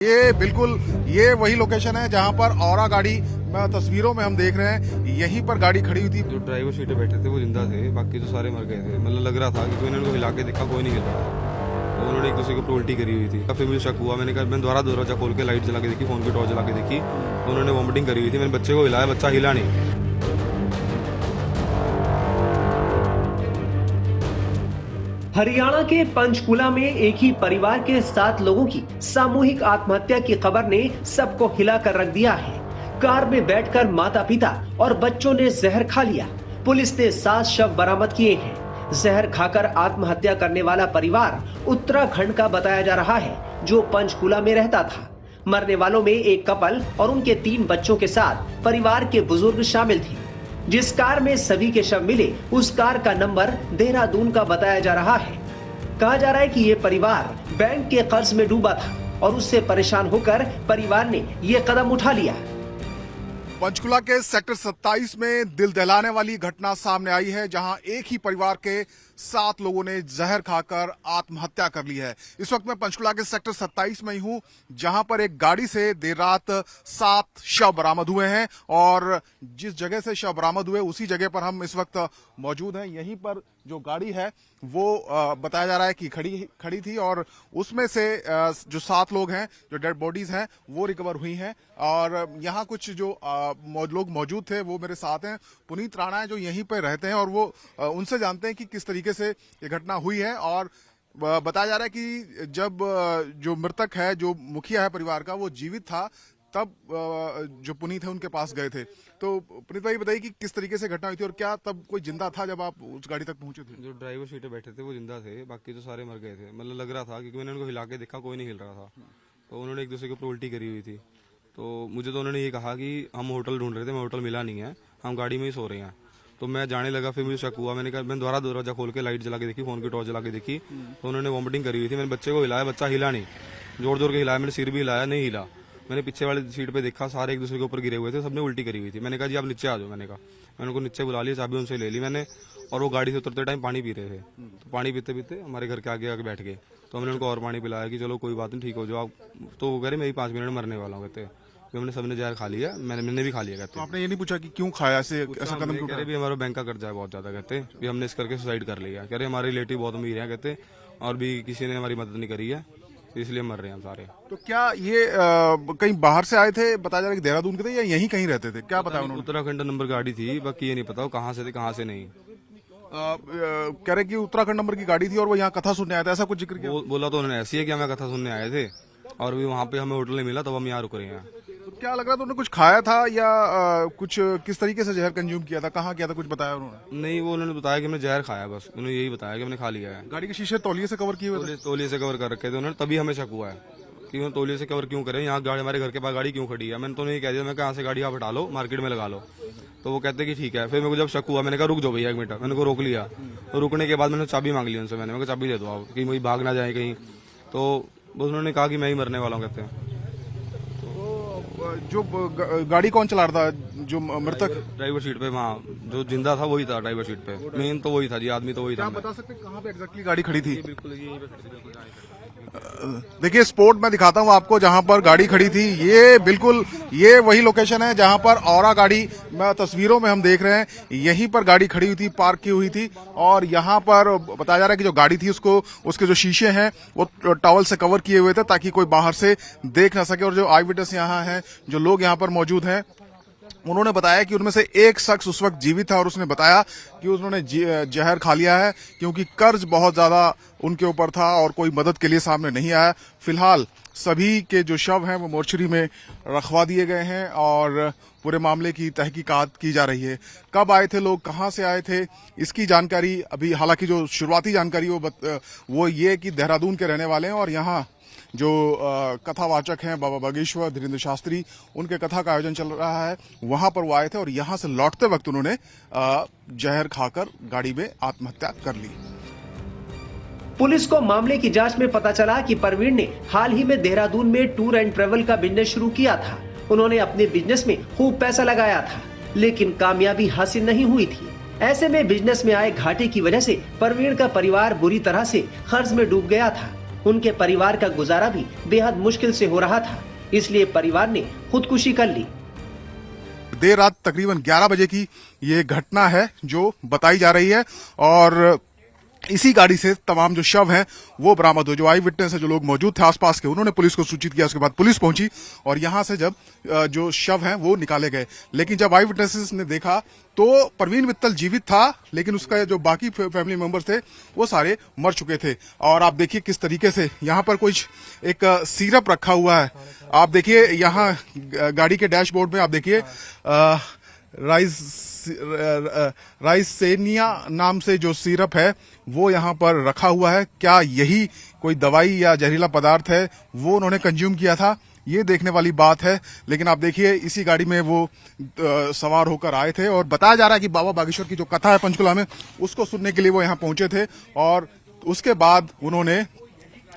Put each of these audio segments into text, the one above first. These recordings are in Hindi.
ये बिल्कुल ये वही लोकेशन है जहां पर औरा गाड़ी तस्वीरों में हम देख रहे हैं, यहीं पर गाड़ी खड़ी हुई थी। जो ड्राइवर सीट पे बैठे थे वो जिंदा थे, बाकी तो सारे मर गए थे। मतलब लग रहा था कि कोई इन्होंने को हिला के देखा, कोई नहीं हिल रहा था। तो उन्होंने एक दूसरे के ऊपर उल्टी करी हुई थी। फिर मुझे शक हुआ, मैंने कहा मैं दोबारा दरवाजा खोल के लाइट जला के देखी, फोन की टॉर्च जला के देखी तो उन्होंने वॉमिटिंग करी हुई थी। मैंने बच्चे को हिलाया, बच्चा हिला नहीं। हरियाणा के पंचकुला में एक ही परिवार के 7 लोगों की सामूहिक आत्महत्या की खबर ने सबको हिलाकर रख दिया है। कार में बैठकर माता पिता और बच्चों ने जहर खा लिया। पुलिस ने 7 शव बरामद किए हैं। जहर खाकर आत्महत्या करने वाला परिवार उत्तराखंड का बताया जा रहा है, जो पंचकुला में रहता था। मरने वालों में एक कपल और उनके 3 बच्चों के साथ परिवार के बुजुर्ग शामिल थे। जिस कार में सभी के शव मिले, उस कार का नंबर देहरादून का बताया जा रहा है। कहा जा रहा है कि ये परिवार बैंक के कर्ज में डूबा था और उससे परेशान होकर परिवार ने ये कदम उठा लिया। पंचकुला के सेक्टर 27 में दिल दहलाने वाली घटना सामने आई है, जहां एक ही परिवार के 7 लोगों ने जहर खाकर आत्महत्या कर ली है। इस वक्त मैं पंचकुला के सेक्टर 27 में ही हूं, जहां पर एक गाड़ी से देर रात 7 शव बरामद हुए हैं और जिस जगह से शव बरामद हुए उसी जगह पर हम इस वक्त मौजूद हैं। यहीं पर जो गाड़ी है वो बताया जा रहा है कि खड़ी थी और उसमें से जो 7 लोग हैं, जो डेड बॉडीज हैं, वो रिकवर हुई हैं। और यहाँ कुछ जो लोग मौजूद थे वो मेरे साथ हैं। पुनीत राणा है जो यहीं पर रहते हैं और वो उनसे जानते हैं कि किस तरीके से ये घटना हुई है। और बताया जा रहा है कि जब जो मृतक है, जो मुखिया है परिवार का, वो जीवित था, तब जो पुनीत है उनके पास गए थे। तो पुनीत भाई बताइए कि किस तरीके से घटना हुई थी और क्या तब कोई जिंदा था जब आप उस गाड़ी तक पहुंचे थे? जो ड्राइवर सीट पे बैठे थे वो जिंदा थे, बाकी तो सारे मर गए थे। मतलब लग रहा था कि मैंने उनको हिला के देखा, कोई नहीं हिल रहा था। तो उन्होंने एक दूसरे के ऊपर उल्टी करी हुई थी। तो मुझे तो उन्होंने ये कहा कि हम होटल ढूंढ रहे थे, मैं होटल मिला नहीं है, हम गाड़ी में ही सो रहे हैं। तो मैं जाने लगा, फिर मुझे शक हुआ, मैंने कहा मैं दोबारा दरवाजा खोल के लाइट जला के देखी, फोन की टॉर्च जला के देखी तो उन्होंने वॉमिटिंग करी हुई थी। मैंने बच्चे को हिलाया, बच्चा हिला नहीं। जोर जोर के हिलाया, मैंने सिर भी हिलाया, नहीं हिला। मैंने पीछे वाली सीट पे देखा, सारे एक दूसरे के ऊपर गिरे हुए थे, सबने उल्टी करी हुई थी। मैंने कहा जी आप नीचे आ जाओ। मैंने उनको नीचे बुला लिया, चाबी उनसे ले ली मैंने। और वो गाड़ी से उतरते टाइम पानी पी रहे थे। तो पानी पीते पीते हमारे घर के आगे बैठ गए। तो हमने उनको और पानी पिलाया कि चलो कोई बात नहीं, ठीक हो जाओ आप। तो वो कह रहे मैं ही 5 मिनट में मरने वाला हूँ कहते। हमने सबने जहर खा लिया, मैंने भी खा लिया कहते। तो आपने ये नहीं पूछा कि क्यों खाया, ऐसा कदम क्यों? कह रहे भी हमारा बैंक का कर्जा है बहुत ज्यादा कहते, भी हमने इस करके सुसाइड कर लिया। कह रहे हमारे रिलेटिव बहुत अमीर हैं कहते, और भी किसी ने हमारी मदद नहीं करी है, इसलिए मर रहे हैं हम सारे। तो क्या ये कहीं बाहर से आए थे, बताया जा रहा है कि देहरादून के थे, या यहीं कहीं रहते थे? क्या बताया उन्होंने? उत्तराखंड नंबर गाड़ी थी, बाकी ये नहीं पता वो कहाँ से थे कहाँ से नहीं। कह रहे कि उत्तराखंड नंबर की गाड़ी थी और वो यहाँ कथा सुनने आया था, ऐसा कुछ जिक्र किया? बोला तो उन्होंने ऐसी है कि हमें कथा सुनने आए थे और भी वहाँ पे हमें होटल नहीं मिला, तब हम यहाँ रुक रहे हैं। तो क्या लग रहा था, उन्होंने कुछ खाया था या कुछ किस तरीके से जहर कंज्यूम किया था, कहाँ किया था, कुछ बताया उन्होंने? नहीं, वो उन्होंने बताया कि हमने जहर खाया, बस उन्होंने यही बताया कि हमने खा लिया है। गाड़ी के शीशे तौलिए से कवर किए हुए थे? तौलिए से कवर कर रखे थे उन्होंने, तभी हमें शक हुआ है कि उन्होंने तौलिए से कवर क्यों करें, यहाँ गाड़ी हमारे घर के पास गाड़ी क्यों खड़ी है। मैंने तो नहीं कह दिया, मैं कहाँ से गाड़ी आप हटा लो, मार्केट में लगा लो। तो वो कहते कि ठीक है। फिर मेरे को जब शक हुआ, मैंने कहा रुक जाओ भैया 1 मिनट, मैंने को रोक लिया। तो रुकने के बाद मैंने चाबी मांग ली उनसे, मैंने कहा चाबी दे दो आप, कि मुझे भाग ना जाए कहीं। तो उन्होंने कहा कि मैं ही मरने वाला हूँ कहते हैं। जो गाड़ी कौन चला रहा था, जो मृतक? ड्राइवर सीट पे, वहाँ जो जिंदा था वही था ड्राइवर सीट पे, मेन तो वही था जी, आदमी तो वही था। आप बता सकते हैं कहाँ पे एग्जैक्टली गाड़ी खड़ी थी? बिल्कुल यहीं पे खड़ी थी, बिल्कुल जहाँ खड़ी थी। देखिए स्पॉट मैं दिखाता हूं आपको जहां पर गाड़ी खड़ी थी। ये बिल्कुल ये वही लोकेशन है जहां पर औरा गाड़ी तस्वीरों में हम देख रहे हैं, यहीं पर गाड़ी खड़ी हुई थी, पार्क की हुई थी। और यहां पर बताया जा रहा है कि जो गाड़ी थी उसको, उसके जो शीशे हैं वो टॉवल से कवर किए हुए थे ताकि कोई बाहर से देख ना सके। और जो आई विटनेस यहाँ हैं, जो लोग यहाँ पर मौजूद हैं, उन्होंने बताया कि उनमें से एक शख्स उस वक्त जीवित था और उसने बताया कि उन्होंने जहर खा लिया है क्योंकि कर्ज बहुत ज्यादा उनके ऊपर था और कोई मदद के लिए सामने नहीं आया। फिलहाल सभी के जो शव हैं वो मोर्चरी में रखवा दिए गए हैं और पूरे मामले की तहकीकात की जा रही है। कब आए थे लोग, कहां से आए थे, इसकी जानकारी अभी, हालांकि जो शुरुआती जानकारी वो ये कि देहरादून के रहने वाले हैं और यहाँ जो कथावाचक हैं बाबा बागेश्वर धीरेन्द्र शास्त्री, उनके कथा का आयोजन चल रहा है, वहां पर वो आए थे और यहां से लौटते वक्त उन्होंने जहर खाकर गाड़ी में आत्महत्या कर ली। पुलिस को मामले की जांच में पता चला कि परवीन ने हाल ही में देहरादून में टूर एंड ट्रेवल का बिजनेस शुरू किया था। उन्होंने अपने बिजनेस में खूब पैसा लगाया था, लेकिन कामयाबी हासिल नहीं हुई थी। ऐसे में बिजनेस में आए घाटे की वजह से परवीन का परिवार बुरी तरह से कर्ज में डूब गया था। उनके परिवार का गुजारा भी बेहद मुश्किल से हो रहा था, इसलिए परिवार ने खुदकुशी कर ली। देर रात तकरीबन 11 बजे की ये घटना है जो बताई जा रही है और इसी गाड़ी से तमाम जो शव हैं वो बरामद हुए। जो आई विटनेस है, जो लोग मौजूद थे आसपास के, उन्होंने पुलिस को सूचित किया। उसके बाद पुलिस पहुंची और यहां से जब जो शव हैं वो निकाले गए, लेकिन जब आई विटनेसेस ने देखा तो परवीन मित्तल जीवित था, लेकिन उसका जो बाकी फैमिली मेंबर्स थे वो सारे मर चुके थे। और आप देखिए किस तरीके से यहाँ पर कुछ एक सिरप रखा हुआ है। आप देखिए यहाँ गाड़ी के डैशबोर्ड में आप देखिए राइसेनिया नाम से जो सिरप है वो यहाँ पर रखा हुआ है। क्या यही कोई दवाई या जहरीला पदार्थ है वो उन्होंने कंज्यूम किया था, ये देखने वाली बात है। लेकिन आप देखिए इसी गाड़ी में वो सवार होकर आए थे और बताया जा रहा है कि बाबा बागेश्वर की जो कथा है पंचकुला में, उसको सुनने के लिए वो यहाँ पहुंचे थे और उसके बाद उन्होंने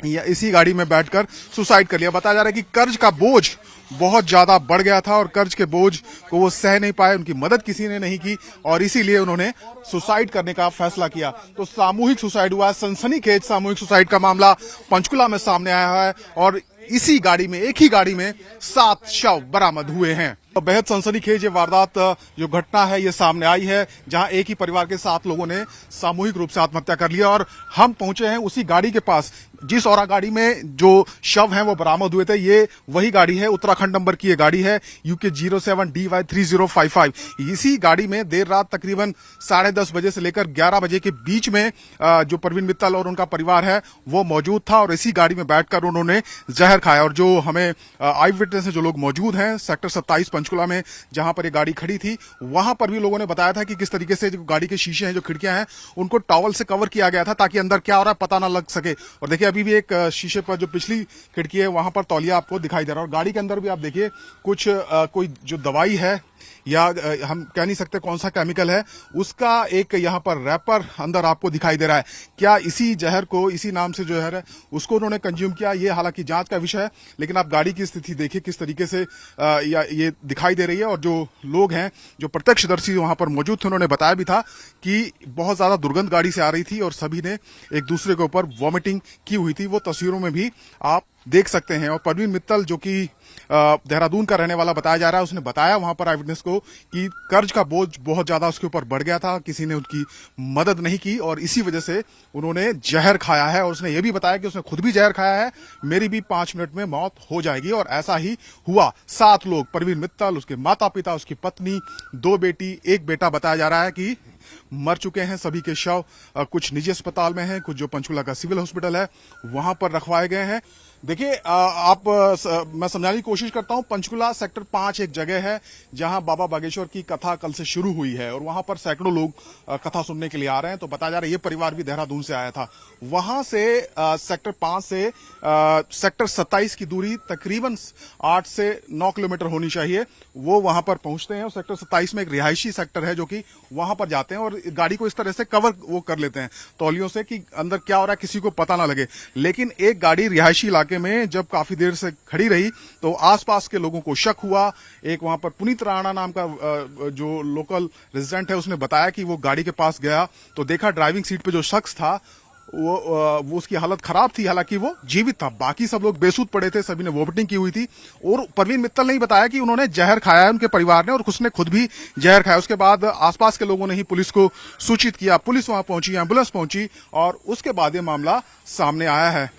इसी गाड़ी में बैठकर सुसाइड कर लिया। बताया जा रहा है कि कर्ज का बोझ बहुत ज्यादा बढ़ गया था और कर्ज के बोझ को वो सह नहीं पाए, उनकी मदद किसी ने नहीं की और इसीलिए उन्होंने सुसाइड करने का फैसला किया। तो सामूहिक सुसाइड हुआ है, सनसनीखेज सामूहिक सुसाइड का मामला पंचकुला में सामने आया है और इसी गाड़ी में, एक ही गाड़ी में 7 शव बरामद हुए हैं। तो बेहद सनसनीखेज ये वारदात जो घटना है ये सामने आई है, जहां एक ही परिवार के 7 लोगों ने सामूहिक रूप से आत्महत्या कर लिया। और हम पहुंचे हैं उसी गाड़ी के पास, जिस और गाड़ी में जो शव हैं वो बरामद हुए थे। ये वही गाड़ी है, उत्तराखंड नंबर की ये गाड़ी है, UK 07DY3055। इसी गाड़ी में देर रात तकरीबन 10:30 बजे से लेकर 11 बजे के बीच में जो परवीन मित्तल और उनका परिवार है वो मौजूद था और इसी गाड़ी में बैठकर उन्होंने जहर खाया। और जो हमें आई विटनेस है, जो लोग मौजूद हैं सेक्टर 27 पंचकुला में जहां पर ये गाड़ी खड़ी थी, वहां पर भी लोगों ने बताया था कि किस तरीके से जो गाड़ी के शीशे हैं, जो खिड़कियां हैं, उनको टॉवल से कवर किया गया था ताकि अंदर क्या हो रहा है पता ना लग सके। और देखिए अभी भी एक शीशे पर जो पिछली खिड़की है वहां पर तौलिया आपको दिखाई दे रहा है और गाड़ी के अंदर भी आप देखिए कुछ कोई जो दवाई है या हम कह नहीं सकते कौन सा केमिकल है, उसका एक यहाँ पर रैपर अंदर आपको दिखाई दे रहा है। क्या इसी जहर को, इसी नाम से जो जहर है उसको उन्होंने कंज्यूम किया, ये हालांकि जांच का विषय है। लेकिन आप गाड़ी की स्थिति देखिए किस तरीके से ये दिखाई दे रही है। और जो लोग हैं, जो प्रत्यक्षदर्शी वहां पर मौजूद थे, उन्होंने बताया भी था कि बहुत ज्यादा दुर्गंध गाड़ी से आ रही थी और सभी ने एक दूसरे के ऊपर वॉमिटिंग की हुई थी। वो तस्वीरों में भी आप देख सकते हैं। और परवीन मित्तल जो कि देहरादून का रहने वाला बताया जा रहा है, उसने बताया वहां पर आईविटनेस को कि कर्ज का बोझ बहुत ज्यादा उसके ऊपर बढ़ गया था, किसी ने उनकी मदद नहीं की और इसी वजह से उन्होंने जहर खाया है। और उसने ये भी बताया कि उसने खुद भी जहर खाया है, मेरी भी 5 मिनट में मौत हो जाएगी। और ऐसा ही हुआ। 7 लोग, परवीन मित्तल, उसके माता पिता, उसकी पत्नी, 2 बेटी, 1 बेटा, बताया जा रहा है कि मर चुके हैं। सभी के शव कुछ निजी अस्पताल में हैं, कुछ जो पंचकुला का सिविल हॉस्पिटल है वहां पर रखवाए गए हैं। देखिए मैं समझाने की कोशिश करता हूं। पंचकुला सेक्टर 5 एक जगह है जहां बाबा बागेश्वर की कथा कल से शुरू हुई है और वहां पर सैकड़ों लोग कथा सुनने के लिए आ रहे हैं। तो बताया जा रहा है ये परिवार भी देहरादून से आया था। वहां से सेक्टर 5 से सेक्टर 27 की दूरी तकरीबन 8 से 9 किलोमीटर होनी चाहिए। वो वहां पर पहुंचते हैं और सेक्टर 27 में एक रिहायशी सेक्टर है जो कि वहां पर जाते हैं और गाड़ी को इस तरह से कवर वो कर लेते हैं तौलियों से कि अंदर क्या हो रहा है किसी को पता ना लगे। लेकिन एक गाड़ी रिहायशी इलाके में जब काफी देर से खड़ी रही तो आसपास के लोगों को शक हुआ। एक वहां पर पुनीत राणा नाम का जो लोकल रेजिडेंट है, उसने बताया कि वो गाड़ी के पास गया तो देखा ड्राइविंग सीट पे जो शख्स था वो उसकी हालत खराब थी, हालांकि वो जीवित था। बाकी सब लोग बेसुध पड़े थे, सभी ने वोमिटिंग की हुई थी। और परवीन मित्तल ने ही बताया कि उन्होंने जहर खाया है, उनके परिवार ने, और उसने खुद भी जहर खाया। उसके बाद आसपास के लोगों ने ही पुलिस को सूचित किया, पुलिस वहां पहुंची, एम्बुलेंस पहुंची और उसके बाद ये मामला सामने आया है।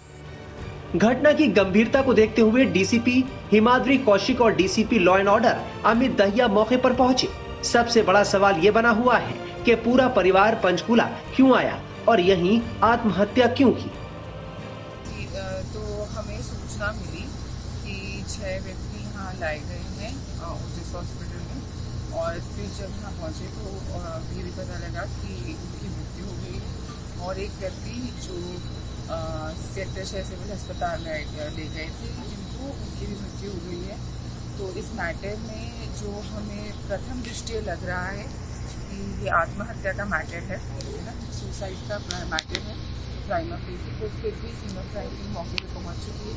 घटना की गंभीरता को देखते हुए डीसीपी हिमाद्री कौशिक और DCP law and order Amit Dahiya मौके पर पहुंचे। सबसे बड़ा सवाल ये बना हुआ है कि पूरा परिवार पंचकुला क्यों आया और यहीं आत्महत्या क्यों की। तो हमें सूचना मिली कि 6 व्यक्ति यहाँ लाए गए हैं ओजिस हॉस्पिटल में और फिर जब यहाँ पहुँचे तो ये भी पता लगा कि उनकी मृत्यु हो गई और एक व्यक्ति जो सेक्टर 6 सिविल अस्पताल ले गए थे जिनको उनकी भी मृत्यु हो गई है। तो इस मैटर में जो हमें प्रथम दृष्टया लग रहा है कि ये आत्महत्या का मैटर है ना, सुसाइड का मैटर है प्राइमा फेसी। तो फिर भी सिंगल क्राइम टीम मौके पर पहुँच चुकी है,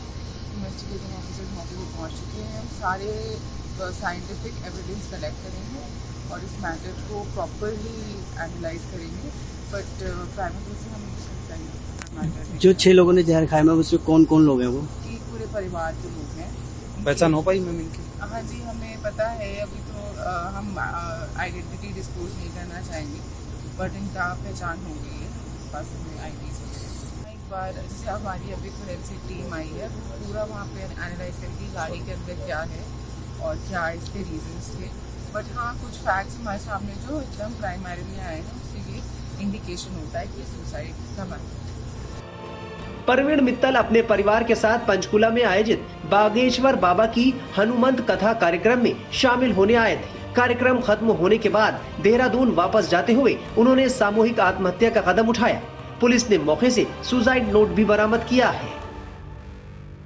इन्वेस्टिगेटिंग ऑफिसर्स मौके पर पहुँच चुके हैं। हम सारे साइंटिफिक एविडेंस कलेक्ट करेंगे और इस मैटर को प्रॉपरली एनालाइज करेंगे। बट प्राइमा फेसी हम सुसाइड जो 6 लोगों ने जहर खाया, मैम उसमें कौन कौन लोग हैं वो? ये पूरे परिवार के लोग हैं। पहचान हो पाई मैम इनकी? हाँ जी, हमें पता है। अभी तो हम आइडेंटिटी डिस्क्लोज नहीं करना चाहेंगे, बट इनका पहचान हो गई है। बस हमें आईडीज एक बार जैसे हमारी अभी फोरेंसिक टीम आई है, पूरा वहाँ पे एनालाइज करेगी गाड़ी के अंदर क्या है और क्या इसके रीजंस थे। बट हाँ, कुछ फैक्ट्स हमारे सामने जो एकदम प्राइमरीली आए हैं, उससे ये इंडिकेशन होता है कि सुसाइड का मैटर। परवीण मित्तल अपने परिवार के साथ पंचकुला में आयोजित बागेश्वर बाबा की हनुमंत कथा कार्यक्रम में शामिल होने आए थे। कार्यक्रम खत्म होने के बाद देहरादून वापस जाते हुए उन्होंने सामूहिक आत्महत्या का कदम उठाया। पुलिस ने मौके से सुसाइड नोट भी बरामद किया है।